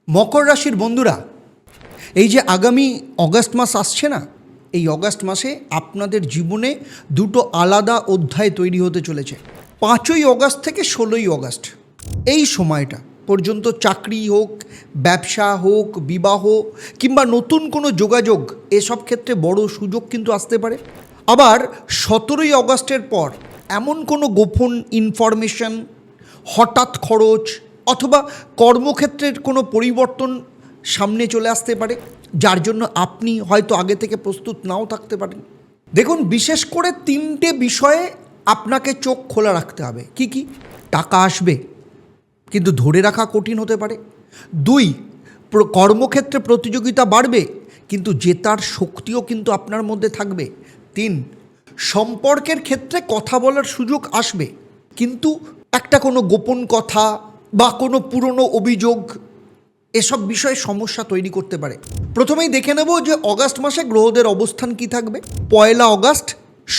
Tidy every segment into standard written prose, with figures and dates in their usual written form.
মকর রাশির বন্ধুরা, এই যে আগামী অগাস্ট মাস আসছে না, এই অগাস্ট মাসে আপনাদের জীবনে দুটো আলাদা অধ্যায় তৈরি হতে চলেছে। 5ই অগাস্ট থেকে 16ই অগাস্ট এই সময়টা পর্যন্ত চাকরি হোক, ব্যবসা হোক, বিবাহ কিংবা নতুন কোনো যোগাযোগ, এসব ক্ষেত্রে বড় সুযোগ কিন্তু আসতে পারে। আবার 17ই অগাস্টের পর এমন কোনো গোপন ইনফরমেশন, হঠাৎ খরচ অথবা কর্মক্ষেত্রের কোনো পরিবর্তন সামনে চলে আসতে পারে, যার জন্য আপনি হয়তো আগে থেকে প্রস্তুত নাও থাকতে পারেন। দেখুন, বিশেষ করে 3টে বিষয়ে আপনাকে চোখ খোলা রাখতে হবে। কি কি? টাকা আসবে কিন্তু ধরে রাখা কঠিন হতে পারে। 2, কর্মক্ষেত্রে প্রতিযোগিতা বাড়বে কিন্তু জেতার শক্তিও কিন্তু আপনার মধ্যে থাকবে। 3, সম্পর্কের ক্ষেত্রে কথা বলার সুযোগ আসবে কিন্তু একটা কোনো গোপন কথা বা কোনো পুরনো অভিযোগ এসব বিষয়ে সমস্যা তৈরি করতে পারে। প্রথমেই দেখে নেব যে অগাস্ট মাসে গ্রহদের অবস্থান কি থাকবে। 1 অগাস্ট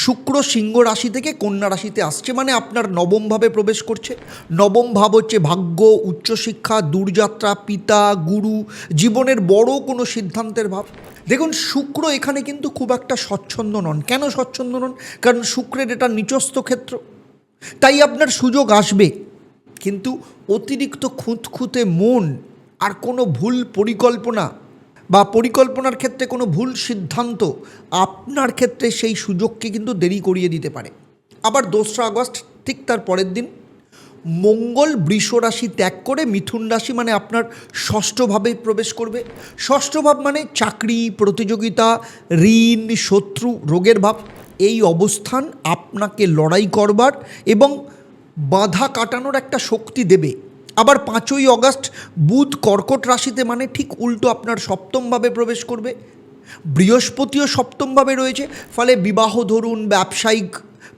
শুক্র সিংহ রাশি থেকে কন্যা রাশিতে আসছে, মানে আপনার নবম ভাবে প্রবেশ করছে। নবম ভাব হচ্ছে ভাগ্য, উচ্চশিক্ষা, দূরযাত্রা, পিতা, গুরু, জীবনের বড় কোনো সিদ্ধান্তের ভাব। দেখুন, শুক্র এখানে কিন্তু খুব একটা স্বচ্ছন্দ নন। কেন স্বচ্ছন্দ নন? কারণ শুক্রের এটা নিচস্থ ক্ষেত্র, তাই আপনার সুযোগ আসবে কিন্তু অতিরিক্ত খুঁতখুঁতে মন আর কোনো ভুল পরিকল্পনা বা পরিকল্পনার ক্ষেত্রে কোনো ভুল সিদ্ধান্ত আপনার ক্ষেত্রে সেই সুযোগকে কিন্তু দেরি করিয়ে দিতে পারে। আবার 2 আগস্ট ঠিক তার পরের দিন মঙ্গল বৃষ রাশি ত্যাগ করে মিথুন রাশি, মানে আপনার ষষ্ঠ ভাবে প্রবেশ করবে। ষষ্ঠ ভাব মানে চাকরি, প্রতিযোগিতা, ঋণ, শত্রু, রোগের ভাব। এই অবস্থান আপনাকে লড়াই করবার এবং বাধা কাটানোর একটা শক্তি দেবে। আবার 5ই অগাস্ট বুধ কর্কট রাশিতে, মানে ঠিক উল্টো আপনার সপ্তমভাবে প্রবেশ করবে। বৃহস্পতিও সপ্তমভাবে রয়েছে, ফলে বিবাহ ধরুন, ব্যবসায়িক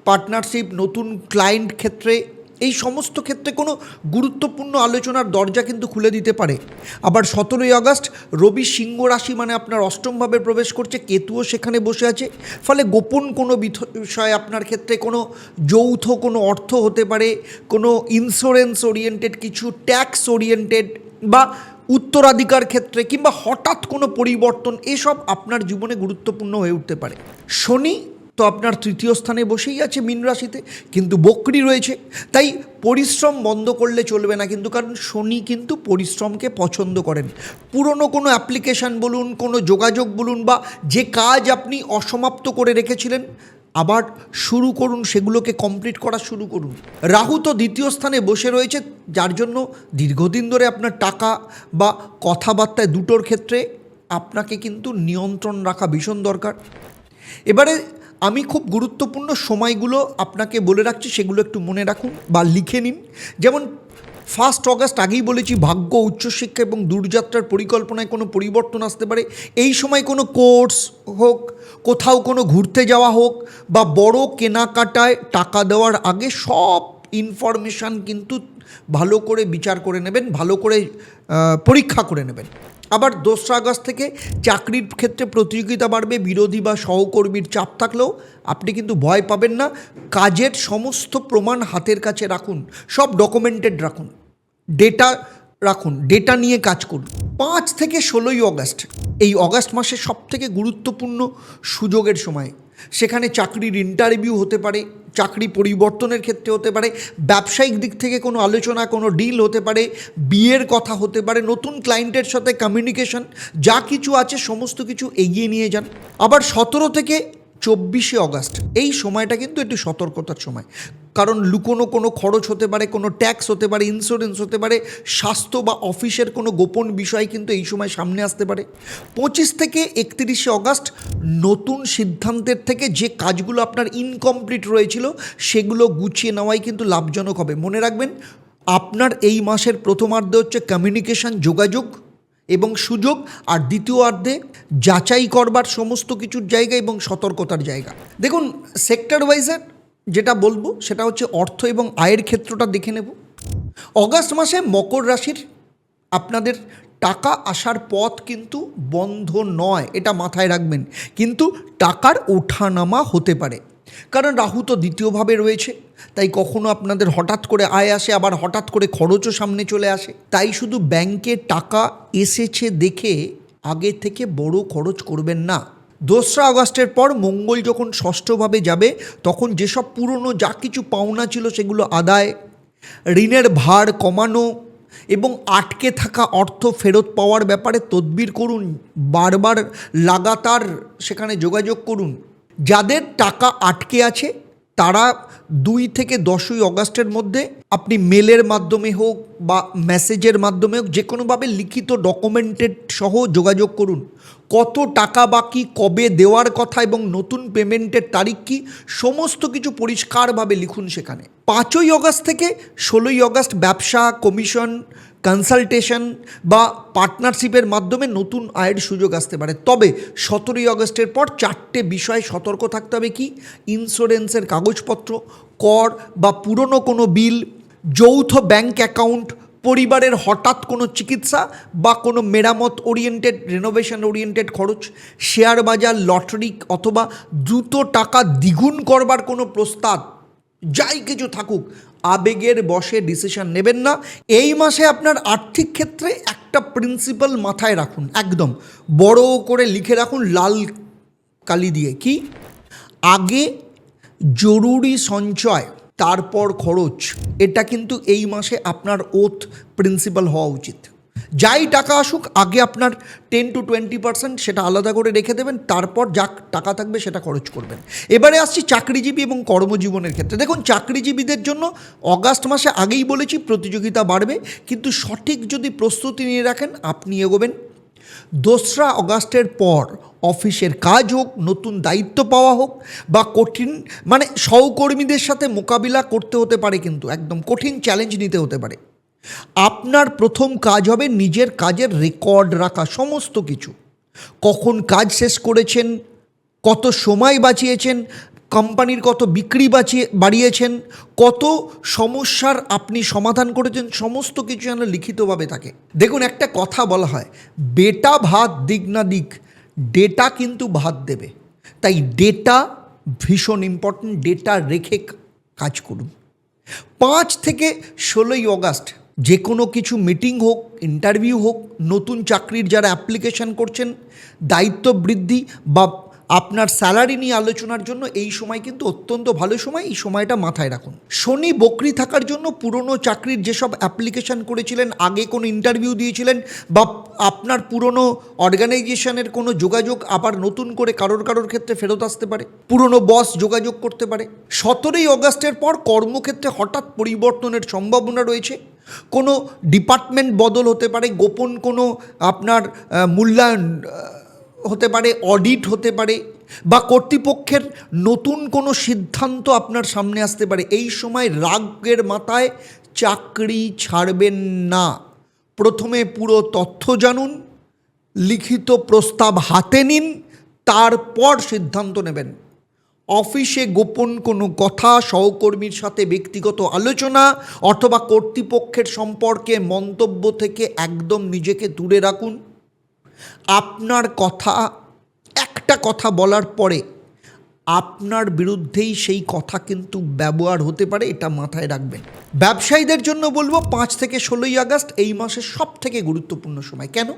পার্টনারশিপ, নতুন ক্লায়েন্ট ক্ষেত্রে, এই সমস্ত ক্ষেত্রে কোনো গুরুত্বপূর্ণ আলোচনার দরজা কিন্তু খুলে দিতে পারে। আবার 17ই আগস্ট রবি সিংহ রাশি, মানে আপনার অষ্টমভাবে প্রবেশ করছে, কেতুও সেখানে বসে আছে, ফলে গোপন কোনো বিষয়ে আপনার ক্ষেত্রে কোনো যৌথ কোনো অর্থ হতে পারে, কোনো ইন্স্যুরেন্স ওরিয়েন্টেড কিছু, ট্যাক্স ওরিয়েন্টেড বা উত্তরাধিকার ক্ষেত্রে কিংবা হঠাৎ কোনো পরিবর্তন, এসব আপনার জীবনে গুরুত্বপূর্ণ হয়ে উঠতে পারে। শনি তো আপনার 3য় স্থানে বসেই আছে মীন রাশিতে, কিন্তু বক্রী রয়েছে, তাই পরিশ্রম বন্ধ করলে চলবে না কিন্তু, কারণ শনি কিন্তু পরিশ্রমকে পছন্দ করেন। পুরনো কোনো অ্যাপ্লিকেশান বলুন, কোনো যোগাযোগ বলুন, বা যে কাজ আপনি অসমাপ্ত করে রেখেছিলেন আবার শুরু করুন, সেগুলোকে কমপ্লিট করা শুরু করুন। রাহু তো 2য় স্থানে বসে রয়েছে, যার জন্য দীর্ঘদিন ধরে আপনার টাকা বা কথাবার্তায় দুটোর ক্ষেত্রে আপনাকে কিন্তু নিয়ন্ত্রণ রাখা ভীষণ দরকার। এবারে আমি খুব গুরুত্বপূর্ণ সময়গুলো আপনাকে বলে রাখছি, সেগুলো একটু মনে রাখুন বা লিখে নিন। যেমন 1 অগাস্ট আগেই বলেছি, ভাগ্য, উচ্চশিক্ষা এবং দূরযাত্রার পরিকল্পনায় কোনো পরিবর্তন আসতে পারে। এই সময় কোনো কোর্স হোক, কোথাও কোনো ঘুরতে যাওয়া হোক বা বড় কেনাকাটায় টাকা দেওয়ার আগে সব ইনফরমেশান কিন্তু ভালো করে বিচার করে নেবেন, ভালো করে পরীক্ষা করে নেবেন। আবার 2 আগস্ট থেকে চাকরির ক্ষেত্রে প্রতিযোগিতা বাড়বে, বিরোধী বা সহকর্মীর চাপ থাকলেও আপনি কিন্তু ভয় পাবেন না। কাজের সমস্ত প্রমাণ হাতের কাছে রাখুন, সব ডকুমেন্টেড রাখুন, ডেটা রাখুন, ডেটা নিয়ে কাজ করুন। 5 থেকে 16ই অগাস্ট, এই অগাস্ট মাসে সবথেকে গুরুত্বপূর্ণ সুযোগের সময়। সেখানে চাকরির ইন্টারভিউ হতে পারে, চাকরি পরিবর্তনের ক্ষেত্রে হতে পারে, ব্যবসায়িক দিক থেকে কোনো আলোচনা, কোনো ডিল হতে পারে, বিয়ের কথা হতে পারে, নতুন ক্লায়েন্টের সাথে কমিউনিকেশন, যা কিছু আছে সমস্ত কিছু এগিয়ে নিয়ে যান। আবার 17 থেকে 24শে অগাস্ট এই সময়টা কিন্তু একটু সতর্কতার সময়, কারণ লুকোনো কোনো খরচ হতে পারে, কোনো ট্যাক্স হতে পারে, ইন্স্যুরেন্স হতে পারে, স্বাস্থ্য বা অফিসের কোনো গোপন বিষয় কিন্তু এই সময় সামনে আসতে পারে। 25 থেকে 31শে অগাস্ট নতুন সিদ্ধান্তের থেকে যে কাজগুলো আপনার ইনকমপ্লিট রয়েছিল সেগুলো গুছিয়ে নেওয়াই কিন্তু লাভজনক হবে। মনে রাখবেন, আপনার এই মাসের প্রথমার্ধে হচ্ছে কমিউনিকেশন, যোগাযোগ এবং সুযোগ, আর দ্বিতীয়ার্ধে যাচাই করবার সমস্ত কিছুর জায়গা এবং সতর্কতার জায়গা। দেখুন, সেক্টর ওয়াইজের যেটা বলবো সেটা হচ্ছে অর্থ এবং আয়ের ক্ষেত্রটা দেখে নেব। অগাস্ট মাসে মকর রাশির আপনাদের টাকা আসার পথ কিন্তু বন্ধ নয়, এটা মাথায় রাখবেন, কিন্তু টাকার ওঠানামা হতে পারে। কারণ রাহু তো দ্বিতীয়ভাবে রয়েছে, তাই কখনো আপনাদের হঠাৎ করে আয় আসে, আবার হঠাৎ করে খরচও সামনে চলে আসে। তাই শুধু ব্যাংকে টাকা এসেছে দেখে আগে থেকে বড় খরচ করবেন না। 2রা আগস্টের পর মঙ্গল যখন ষষ্ঠভাবে যাবে, তখন যেসব পুরনো যা কিছু পাওনা ছিল সেগুলো আদায়, ঋণের ভার কমানো এবং আটকে থাকা অর্থ ফেরত পাওয়ার ব্যাপারে তদবির করুন। বারবার লাগাতার সেখানে যোগাযোগ করুন। যাদের টাকা আটকে আছে তারা 2 থেকে 10ই আগস্টের মধ্যে আপনি মেলের মাধ্যমে হোক বা মেসেজের মাধ্যমে হোক, যে কোনোভাবে লিখিত ডকুমেন্টেড সহ যোগাযোগ করুন। কত টাকা বাকি, কবে দেওয়ার কথা এবং নতুন পেমেন্টের তারিখ কী, সমস্ত কিছু পরিষ্কারভাবে লিখুন সেখানে। 5ই আগস্ট থেকে 16ই আগস্ট ব্যবসা, কমিশন, কনসালটেশন বা পার্টনারশিপের মাধ্যমে নতুন আয়ের সুযোগ আসতে পারে। তবে 17ই আগস্টের পর 4টে বিষয়ে সতর্ক থাকতে হবে। কি? ইন্স্যুরেন্সের কাগজপত্র, কর বা পুরনো কোনো বিল, যৌথ ব্যাংক অ্যাকাউন্ট, পরিবারের হঠাৎ কোনো চিকিৎসা বা কোনো মেরামত ওরিয়েন্টেড, রেনোভেশন ওরিয়েন্টেড খরচ, শেয়ার বাজার, লটারি অথবা দ্রুত টাকা দ্বিগুণ করবার কোনো প্রস্তাব, যাই কিছু থাকুক, আবেগের বশে ডিসিশন নেবেন না। এই মাসে আপনার আর্থিক ক্ষেত্রে একটা প্রিন্সিপাল মাথায় রাখুন, একদম বড় করে লিখে রাখুন লাল কালি দিয়ে। কি? আগে জরুরি সঞ্চয়, তারপর খরচ। এটা কিন্তু এই মাসে আপনার ওথ প্রিন্সিপাল হওয়া উচিত। যাই টাকা আসুক, আগে আপনার 10 to 20% সেটা আলাদা করে রেখে দেবেন, তারপর যা টাকা থাকবে সেটা খরচ করবেন। এবারে আসছি চাকরিজীবী এবং কর্মজীবনের ক্ষেত্রে। দেখুন, চাকরিজীবীদের জন্য অগাস্ট মাসে আগেই বলেছি প্রতিযোগিতা বাড়বে, কিন্তু সঠিক যদি প্রস্তুতি নিয়ে রাখেন আপনি এগোবেন। 2রা আগস্টের পর অফিসের কাজ হোক, নতুন দায়িত্ব পাওয়া হোক বা কঠিন সহকর্মীদের সাথে মোকাবিলা করতে হতে পারে, কিন্তু একদম কঠিন চ্যালেঞ্জ নিতে হতে পারে। আপনার প্রথম কাজ হবে নিজের কাজের রেকর্ড রাখা, সমস্ত কিছু। কখন কাজ শেষ করেছেন, কত সময় বাঁচিয়েছেন, কোম্পানির কত বিক্রি বাড়িয়েছেন, কত সমস্যার আপনি সমাধান করেছেন, সমস্ত কিছু যেন লিখিতভাবে থাকে। দেখুন, একটা কথা বলা হয়, বেটা ভাত দিক না দিক, ডেটা কিন্তু ভাত দেবে। তাই ডেটা ভীষণ ইম্পর্টেন্ট, ডেটা রেখে কাজ করুন। 5 থেকে 16ই আগস্ট যে কোনো কিছু মিটিং হোক, ইন্টারভিউ হোক, নতুন চাকরির যারা অ্যাপ্লিকেশন করছেন, দায়িত্ব বৃদ্ধি বা আপনার স্যালারি নিয়ে আলোচনার জন্য এই সময় কিন্তু অত্যন্ত ভালো সময়। এই সময়টা মাথায় রাখুন। শনি বকরি থাকার জন্য পুরনো চাকরির যেসব অ্যাপ্লিকেশন করেছিলেন, আগে কোনো ইন্টারভিউ দিয়েছিলেন বা আপনার পুরনো অর্গানাইজেশনের কোনো যোগাযোগ আবার নতুন করে কারোর ক্ষেত্রে ফেরত আসতে পারে, পুরনো বস যোগাযোগ করতে পারে। 17ই আগস্টের পর কর্মক্ষেত্রে হঠাৎ পরিবর্তনের সম্ভাবনা রয়েছে। কোনো ডিপার্টমেন্ট বদল হতে পারে, গোপন কোনো আপনার মূল্যায়ন হতে পারে, অডিট হতে পারে বা কর্তৃপক্ষের নতুন কোনো সিদ্ধান্ত আপনার সামনে আসতে পারে। এই সময় রাগের মাথায় চাকরি ছাড়বেন না। প্রথমে পুরো তথ্য জানুন, লিখিত প্রস্তাব হাতে নিন, তারপর সিদ্ধান্ত নেবেন। অফিসে গোপন কোনো কথা, সহকর্মীর সাথে ব্যক্তিগত আলোচনা অথবা কর্তৃপক্ষের সম্পর্কে মন্তব্য থেকে একদম নিজেকে দূরে রাখুন। আপনার একটা কথা বলার পরে আপনার বিরুদ্ধেই সেই কথা কিন্তু ব্যবহার হতে পারে, এটা মাথায় রাখবেন। ব্যবসায়ীদের জন্য বলবো 5 থেকে 16ই আগস্ট এই মাসের সব থেকে গুরুত্বপূর্ণ সময়। কেন?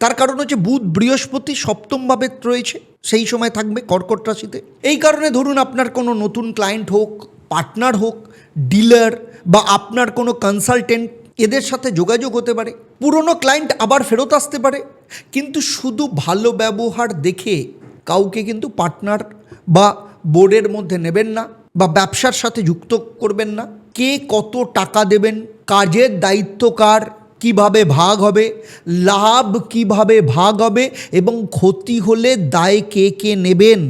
তার কারণ হচ্ছে বুধ বৃহস্পতি সপ্তমভাবে রয়েছে, সেই সময় থাকবে কর্কট রাশিতে। এই কারণে ধরুন আপনার কোনো নতুন ক্লায়েন্ট হোক, পার্টনার হোক, ডিলার বা আপনার কোনো কনসালটেন্ট, এদের সাথে যোগাযোগ হতে পারে। পুরনো ক্লায়েন্ট আবার ফেরত আসতে পারে। কিন্তু শুধু ভালো ব্যবহার দেখে কাউকে কিন্তু পার্টনার বা বোর্ডের মধ্যে নেবেন না বা ব্যবসার সাথে যুক্ত করবেন না। কে কত টাকা দেবেন, কাজের দায়িত্ব কার, কিভাবে ভাগ হবে, লাভ কিভাবে ভাগ হবে এবং ক্ষতি হলে দায় কে কে নেবেন,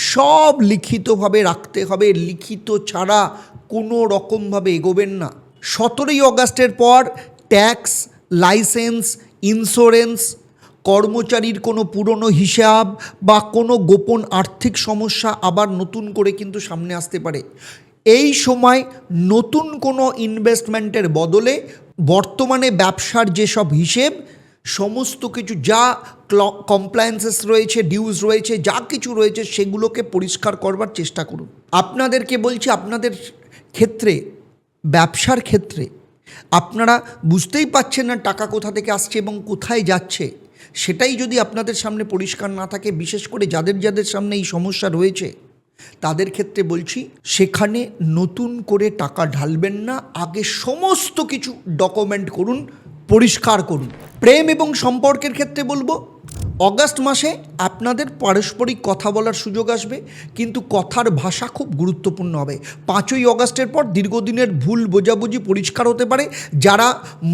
সব লিখিতভাবে রাখতে হবে। লিখিত ছাড়া কোনো রকমভাবে এগোবেন না। 17ই আগস্টের পর ট্যাক্স, লাইসেন্স, ইন্স্যুরেন্স, কর্মচারীর কোনো পুরনো হিসাব বা কোনো গোপন আর্থিক সমস্যা আবার নতুন করে কিন্তু সামনে আসতে পারে। এই সময় নতুন কোনো ইনভেস্টমেন্টের বদলে বর্তমানে ব্যবসার যেসব হিসেব সমস্ত কিছু যা কমপ্লায়েন্সেস রয়েছে, ডিউজ রয়েছে, যা কিছু রয়েছে সেগুলোকে পরিষ্কার করবার চেষ্টা করুন। আপনাদেরকে বলছি, আপনাদের ক্ষেত্রে, ব্যবসার ক্ষেত্রে আপনারা বুঝতেই পারছেন না টাকা কোথা থেকে আসছে এবং কোথায় যাচ্ছে, সেটাই যদি আপনাদের সামনে পরিষ্কার না থাকে, বিশেষ করে যাদের যাদের সামনে এই সমস্যা রয়েছে তাদের ক্ষেত্রে বলছি, সেখানে নতুন করে টাকা ঢালবেন না, আগে সমস্ত কিছু ডকুমেন্ট করুন, পরিষ্কার করুন। প্রেম এবং সম্পর্কের ক্ষেত্রে বলবো, অগাস্ট মাসে আপনাদের পারস্পরিক কথা বলার সুযোগ আসবে, কিন্তু কথার ভাষা খুব গুরুত্বপূর্ণ হবে। 5ই অগাস্টের পর দীর্ঘদিনের ভুল বোঝাবুঝি পরিষ্কার হতে পারে। যারা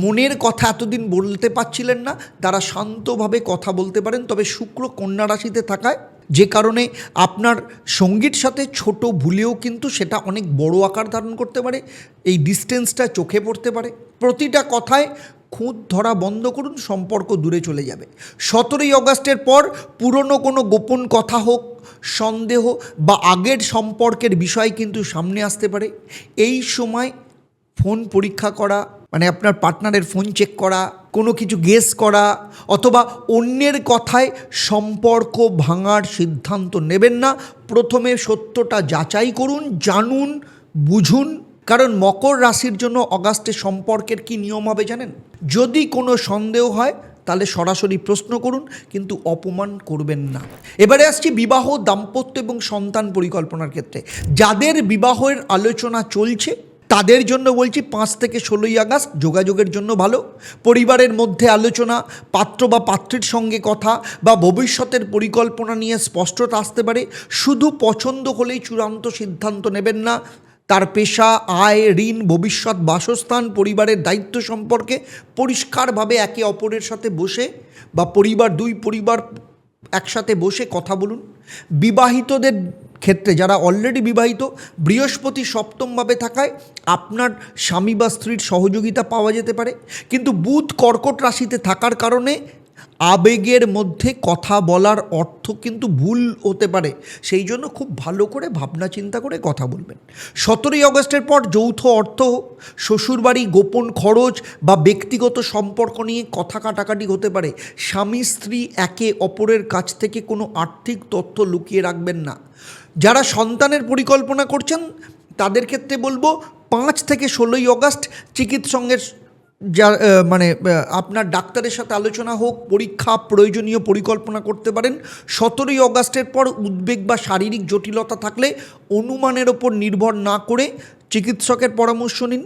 মনের কথা এতদিন বলতে পারছিলেন না, তারা শান্তভাবে কথা বলতে পারেন। তবে শুক্র কন্যা রাশিতে থাকায়, যে কারণে আপনার সঙ্গীর সাথে ছোট ভুলেও কিন্তু সেটা অনেক বড় আকার ধারণ করতে পারে, এই ডিস্টেন্সটা চোখে পড়তে পারে। প্রতিটা কথায় খুঁত ধরা বন্ধ করুন, সম্পর্ক দূরে চলে যাবে। 17ই অগাস্টের পর পুরনো কোনো গোপন কথা হোক, সন্দেহ বা আগের সম্পর্কের বিষয় কিন্তু সামনে আসতে পারে। এই সময় ফোন পরীক্ষা করা, মানে আপনার পার্টনারের ফোন চেক করা, কোনো কিছু গেস করা অথবা অন্যের কথায় সম্পর্ক ভাঙার সিদ্ধান্ত নেবেন না। প্রথমে সত্যটা যাচাই করুন, জানুন, বুঝুন। কারণ মকর রাশির জন্য অগাস্টে সম্পর্কের কি নিয়ম হবে জানেন? যদি কোনো সন্দেহ হয় তাহলে সরাসরি প্রশ্ন করুন, কিন্তু অপমান করবেন না। এবারে আসছি বিবাহ, দাম্পত্য এবং সন্তান পরিকল্পনার ক্ষেত্রে। যাদের বিবাহের আলোচনা চলছে তাদের জন্য বলছি 5 থেকে 16ই আগস্ট যোগাযোগের জন্য ভালো। পরিবারের মধ্যে আলোচনা, পাত্র বা পাত্রীর সঙ্গে কথা বা ভবিষ্যতের পরিকল্পনা নিয়ে স্পষ্টতা আসতে পারে। শুধু পছন্দ হলেই চূড়ান্ত সিদ্ধান্ত নেবেন না। তার পেশা, আয়, ঋণ, ভবিষ্যৎ, বাসস্থান, পরিবারের দায়িত্ব সম্পর্কে পরিষ্কারভাবে একে অপরের সাথে বসে বা দুই পরিবার একসাথে বসে কথা বলুন। বিবাহিতদের ক্ষেত্রে, যারা অলরেডি বিবাহিত, বৃহস্পতি সপ্তমভাবে থাকায় আপনার স্বামী বা স্ত্রীর সহযোগিতা পাওয়া যেতে পারে, কিন্তু বুধ কর্কট রাশিতে থাকার কারণে আবেগের মধ্যে কথা বলার অর্থ কিন্তু ভুল হতে পারে। সেই জন্য খুব ভালো করে ভাবনা চিন্তা করে কথা বলবেন। 17ই অগস্টের পর যৌথ অর্থ, শ্বশুরবাড়ি, গোপন খরচ বা ব্যক্তিগত সম্পর্ক নিয়ে কথা কাটাকাটি হতে পারে। স্বামী স্ত্রী একে অপরের কাছ থেকে কোনো আর্থিক তথ্য লুকিয়ে রাখবেন না। যারা সন্তানের পরিকল্পনা করছেন তাদের ক্ষেত্রে বলবো 5 থেকে 16ই অগস্ট চিকিৎসকের আপনার ডাক্তারের সাথে আলোচনা হোক, পরীক্ষা, প্রয়োজনীয় পরিকল্পনা করতে পারেন। 17ই অগস্টের পর উদ্বেগ বা শারীরিক জটিলতা থাকলে অনুমানের ওপর নির্ভর না করে চিকিৎসকের পরামর্শ নিন।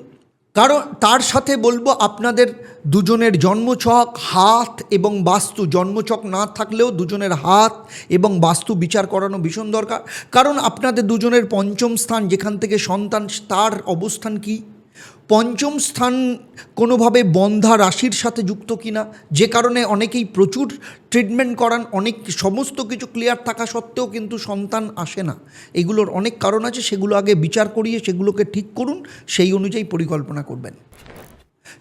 কারণ তার সাথে বলবো, আপনাদের দুজনের জন্মছক, হাত এবং বাস্তু, জন্মছক না থাকলেও দুজনের হাত এবং বাস্তু বিচার করানো ভীষণ দরকার। কারণ আপনাদের দুজনের পঞ্চম স্থান, যেখান থেকে সন্তান, তার অবস্থান কি, পঞ্চম স্থান কোনোভাবে বন্ধা রাশির সাথে যুক্ত কিনা, যে কারণে অনেকেই প্রচুর ট্রিটমেন্ট করান, অনেক সমস্ত কিছু ক্লিয়ার থাকা সত্ত্বেও কিন্তু সন্তান আসে না। এগুলোর অনেক কারণ আছে, সেগুলো আগে বিচার করিয়ে সেগুলোকে ঠিক করুন, সেই অনুযায়ী পরিকল্পনা করবেন।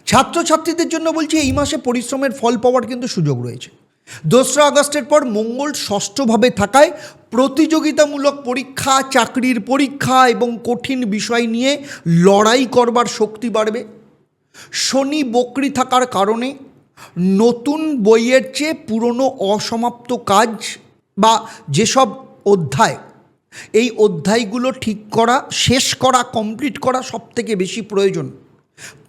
ছাত্রছাত্রীদের জন্য বলছি, এই মাসে পরিশ্রমের ফল পাওয়ার কিন্তু সুযোগ রয়েছে। 2রা আগস্টের পর মঙ্গল ষষ্ঠভাবে থাকায় প্রতিযোগিতামূলক পরীক্ষা, চাকরির পরীক্ষা এবং কঠিন বিষয় নিয়ে লড়াই করবার শক্তি বাড়বে। শনি বক্রী থাকার কারণে নতুন বইয়ের চেয়ে পুরনো অসমাপ্ত কাজ বা যেসব অধ্যায়, এই অধ্যায়গুলো ঠিক করা, শেষ করা, কমপ্লিট করা সবথেকে বেশি প্রয়োজন।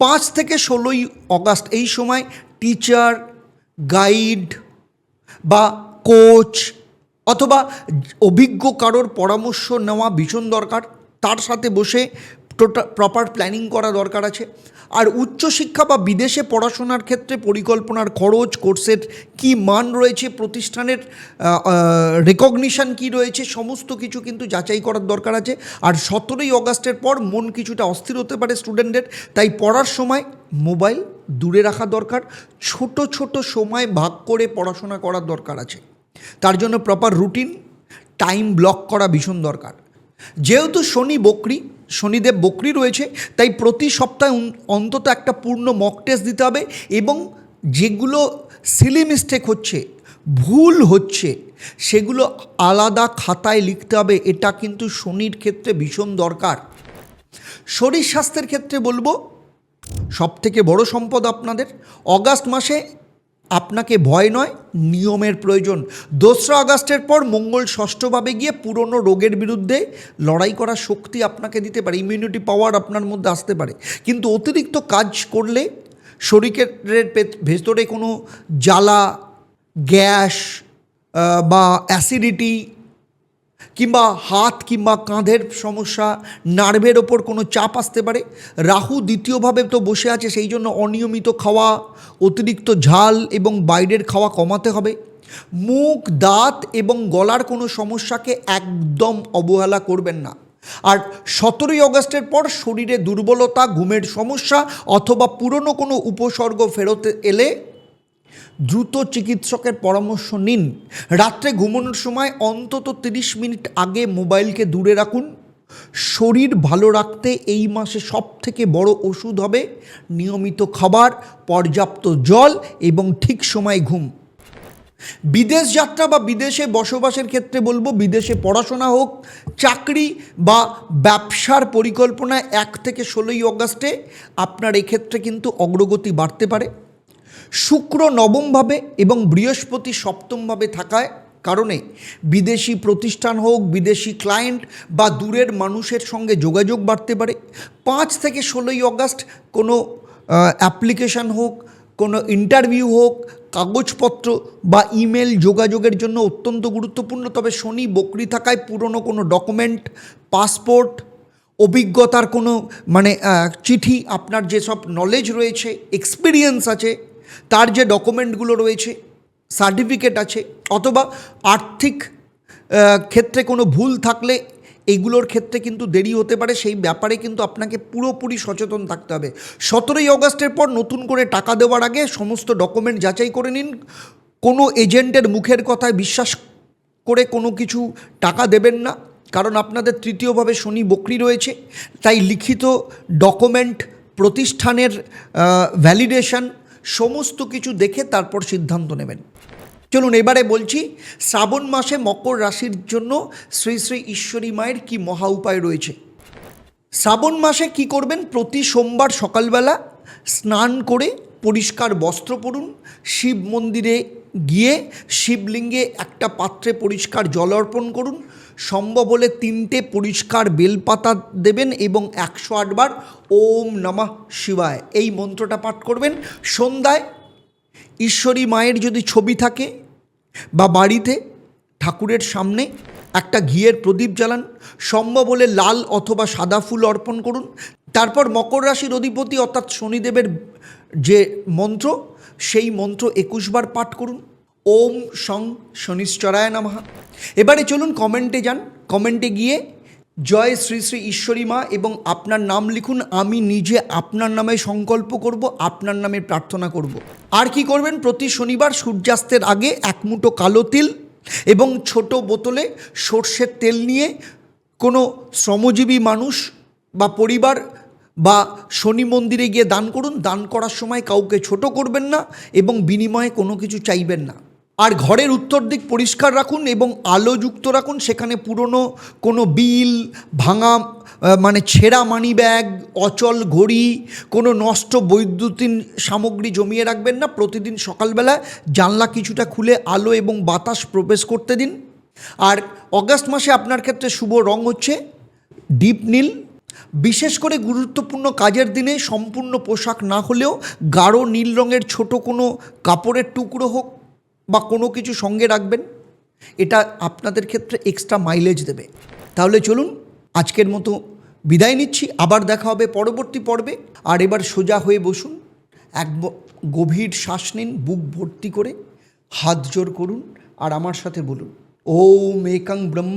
5 থেকে 16ই অগাস্ট এই সময় টিচার, গাইড বা কোচ অথবা অভিজ্ঞ কারোর পরামর্শ নেওয়া ভীষণ দরকার। তার সাথে বসে প্রপার প্ল্যানিং করা দরকার আছে। আর উচ্চশিক্ষা বা বিদেশে পড়াশোনার ক্ষেত্রে পরিকল্পনার খরচ, কোর্সের কি মান রয়েছে, প্রতিষ্ঠানের রেকগনিশন কি রয়েছে, সমস্ত কিছু কিন্তু যাচাই করার দরকার আছে। আর 17ই অগাস্টের পর মন কিছুটা অস্থির হতে পারে স্টুডেন্টদের, তাই পড়ার সময় মোবাইল দূরে রাখা দরকার। ছোট ছোট সময় ভাগ করে পড়াশোনা করার দরকার আছে। তার জন্য প্রপার রুটিন, টাইম ব্লক করা ভীষণ দরকার। যেহেতু শনিদেব বকরি রয়েছে, তাই প্রতি সপ্তাহে অন্তত একটা পূর্ণ মক টেস্ট দিতে হবে এবং যেগুলো সিলি মিস্টেক হচ্ছে, ভুল হচ্ছে, সেগুলো আলাদা খাতায় লিখতে হবে। এটা কিন্তু শনির ক্ষেত্রে ভীষণ দরকার। শরীর স্বাস্থ্যের ক্ষেত্রে বলবো, সবথেকে বড় সম্পদ আপনাদের অগাস্ট মাসে আপনাকে ভয় নয়, নিয়মের প্রয়োজন। 2রা আগস্টের পর মঙ্গল ষষ্ঠভাবে গিয়ে পুরনো রোগের বিরুদ্ধে লড়াই করার শক্তি আপনাকে দিতে পারে, ইমিউনিটি পাওয়ার আপনার মধ্যে আসতে পারে। কিন্তু অতিরিক্ত কাজ করলে শরীরের ভেতরে কোনো জ্বালা, গ্যাস বা অ্যাসিডিটি কিংবা হাত কিংবা কাঁধের সমস্যা, নার্ভের ওপর কোনো চাপ আসতে পারে। রাহু দ্বিতীয়ভাবে তো বসে আছে, সেই জন্য অনিয়মিত খাওয়া, অতিরিক্ত ঝাল এবং বাইরের খাওয়া কমাতে হবে। মুখ, দাঁত এবং গলার কোনো সমস্যাকে একদম অবহেলা করবেন না। আর 17ই আগস্টের পর শরীরে দুর্বলতা, ঘুমের সমস্যা অথবা পুরনো কোনো উপসর্গ ফেরত এলে দ্রুত চিকিৎসকের পরামর্শ নিন। রাত্রে ঘুমানোর সময় অন্তত 30 মিনিট আগে মোবাইলকে দূরে রাখুন। শরীর ভালো রাখতে এই মাসে সবথেকে বড় ওষুধ হবে নিয়মিত খাবার, পর্যাপ্ত জল এবং ঠিক সময় ঘুম। বিদেশ যাত্রা বা বিদেশে বসবাসের ক্ষেত্রে বলবো, বিদেশে পড়াশোনা হোক, চাকরি বা ব্যবসার পরিকল্পনা 1 থেকে 16ই আগস্টে আপনার এক্ষেত্রে কিন্তু অগ্রগতি বাড়তে পারে। শুক্র নবমভাবে এবং বৃহস্পতি সপ্তমভাবে থাকায় কারণে বিদেশি প্রতিষ্ঠান হোক, বিদেশি ক্লায়েন্ট বা দূরের মানুষের সঙ্গে যোগাযোগ বাড়তে পারে। 5 থেকে 16ই আগস্ট কোনো অ্যাপ্লিকেশান হোক, কোনো ইন্টারভিউ হোক, কাগজপত্র বা ইমেল যোগাযোগের জন্য অত্যন্ত গুরুত্বপূর্ণ। তবে শনি বকরি থাকায় পুরনো কোনো ডকুমেন্ট, পাসপোর্ট, অভিজ্ঞতার কোনো চিঠি, আপনার যেসব নলেজ রয়েছে, এক্সপিরিয়েন্স আছে, তার যে ডকুমেন্টগুলো রয়েছে, সার্টিফিকেট আছে, অথবা আর্থিক ক্ষেত্রে কোনো ভুল থাকলে এইগুলোর ক্ষেত্রে কিন্তু দেরি হতে পারে। সেই ব্যাপারে কিন্তু আপনাকে পুরোপুরি সচেতন থাকতে হবে। 17ই আগস্টের পর নতুন করে টাকা দেওয়ার আগে সমস্ত ডকুমেন্ট যাচাই করে নিন। কোনো এজেন্টের মুখের কথায় বিশ্বাস করে কোনো কিছু টাকা দেবেন না, কারণ আপনাদের তৃতীয়ভাবে শনি বকরি রয়েছে। তাই লিখিত ডকুমেন্ট, প্রতিষ্ঠানের ভ্যালিডেশন সমস্ত কিছু দেখে তারপর সিদ্ধান্ত নেবেন। চলুন এবারে বলছি শ্রাবণ মাসে মকর রাশির জন্য শ্রী শ্রী ঈশ্বরী মায়ের কী মহা উপায় রয়েছে। শ্রাবণ মাসে কি করবেন? প্রতি সোমবার সকালবেলা স্নান করে পরিষ্কার বস্ত্র পরুন, শিব মন্দিরে গিয়ে শিবলিঙ্গে একটা পাত্রে পরিষ্কার জল অর্পণ করুন, সম্ভব হলে 3টে পরিষ্কার বেলপাতা দেবেন এবং 108 বার ওম নমঃ শিবায় এই মন্ত্রটা পাঠ করবেন। সন্ধ্যায় ঈশ্বরী মায়ের যদি ছবি থাকে বা বাড়িতে ঠাকুরের সামনে একটা ঘিয়ের প্রদীপ জ্বালান, সম্ভব হলে লাল অথবা সাদা ফুল অর্পণ করুন। তারপর মকর রাশির অধিপতি অর্থাৎ শনিদেবের যে মন্ত্র, সেই মন্ত্র 21 বার পাঠ করুন। ওম শং শনিশ্চরায় নমঃ। এবারে চলুন কমেন্টে যান। কমেন্টে গিয়ে জয় শ্রী শ্রী ঈশ্বরী মা এবং আপনার নাম লিখুন। আমি নিজে আপনার নামে সংকল্প করব, আপনার নামে প্রার্থনা করব। আর কি করবেন? প্রতি শনিবার সূর্যাস্তের আগে 1 মুঠো কালো তিল এবং ছোট বোতলে সর্ষের তেল নিয়ে কোনো শ্রমজীবী মানুষ বা পরিবার বা শনি মন্দিরে গিয়ে দান করুন। দান করার সময় কাউকে ছোট করবেন না এবং বিনিময়ে কোনো কিছু চাইবেন না। আর ঘরের উত্তর দিক পরিষ্কার রাখুন এবং আলোযুক্ত রাখুন। সেখানে পুরনো কোনো বিল, ভাঙা ছেঁড়া মানি ব্যাগ, অচল ঘড়ি, কোনো নষ্ট বৈদ্যুতিন সামগ্রী জমিয়ে রাখবেন না। প্রতিদিন সকালবেলা জানলা কিছুটা খুলে আলো এবং বাতাস প্রবেশ করতে দিন। আর অগাস্ট মাসে আপনার ক্ষেত্রে শুভ রং হচ্ছে ডিপ নীল। বিশেষ করে গুরুত্বপূর্ণ কাজের দিনে সম্পূর্ণ পোশাক না হলেও গাঢ় নীল রঙের ছোট কোনো কাপড়ের টুকরো হোক বা কোনো কিছু সঙ্গে রাখবেন। এটা আপনাদের ক্ষেত্রে এক্সট্রা মাইলেজ দেবে। তাহলে চলুন আজকের মতো বিদায় নিচ্ছি, আবার দেখা হবে পরবর্তী পর্বে। আর এবার সোজা হয়ে বসুন, গভীর শ্বাস নিন, বুক ভর্তি করে হাত জোড় করুন আর আমার সাথে বলুন ওম একং ব্রহ্ম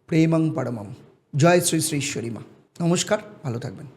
প্রেমং পরমম। জয় শ্রী শ্রী ঈশ্বরী মা। নমস্কার, ভালো থাকবেন।